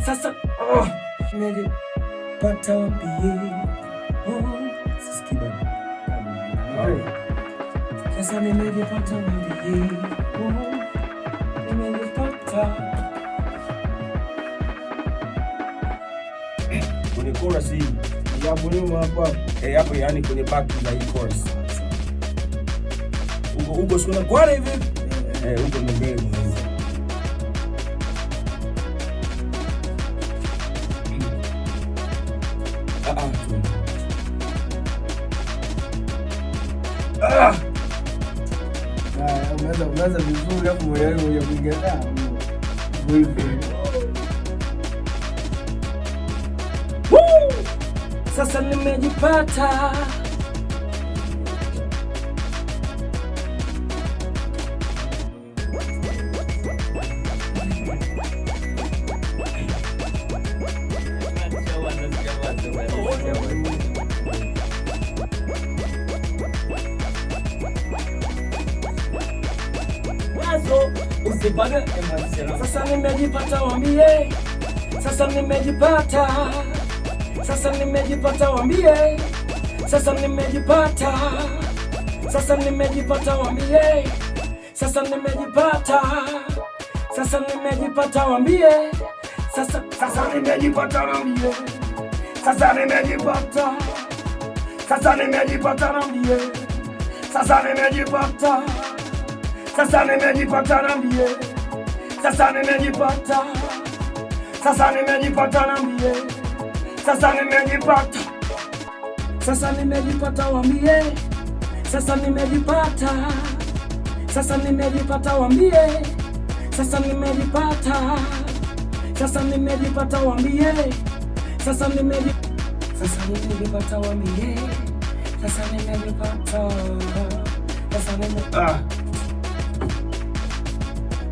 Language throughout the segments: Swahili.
Sasa nilipata wapi? Sisikii. Sasa nimejipata wapi? Nimejipata kwenye chorus hii hapo nyuma hapo hapo, yani kwenye back za hii chorus uko sio kwa hivi uko mbele unaanza vizuri hapo, wewe unapiga sasa nimejipata. Sasa nimejipata, wambie. Sasa nimejipata. Sasa nimejipata, wambie. Sasa nimejipata. Sasa nimejipata, wambie. Sasa nimejipata. Sasa nimejipata, wambie. Sasa nimejipata, wambie. Sasa nimejipata. Sasa nimejipata, wambie. Sasa nimejipata. Sasa nimejipata, wambie. Sasa nimejipata. Sasa nimejipata, wambie. Sasa nimejipata. Sasa nimejipata, wambie. Sasa nimejipata. Sasa nimejipata, wambie. Sasa nimejipata. Sasa nimejipata, wambie. Sasa nimejipata, wambie. Sasa nimejipata. Sasa nimejipata.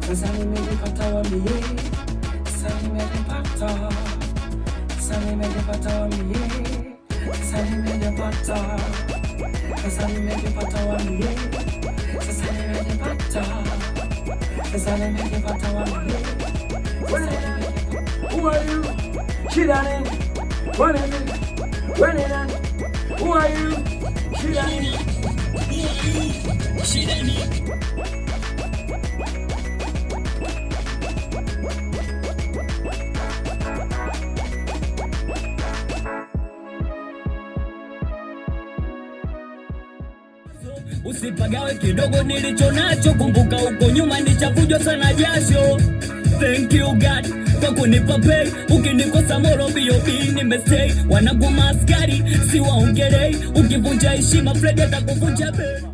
Sasa nimejipata, wambie. Sasa nimejipata. Sasa nimejipata, wambie. Sasa nimejipata. Sasa nimejipata, wambie. Sasa nimejipata. Sasa nimejipata, wambie. Who are you? Shidani. What is it? When is it? Who are you? Shidani. Shidani. Usipagawe kidogo nilicho nacho, kumbuka uko nyuma nichafujo sana jasho. Thank you God kwa kunipa pay, ukinikosa moro B.O.B nimestay. Wanagoma askari si waongelei, ukivunja heshima Fred atakuvunja bei.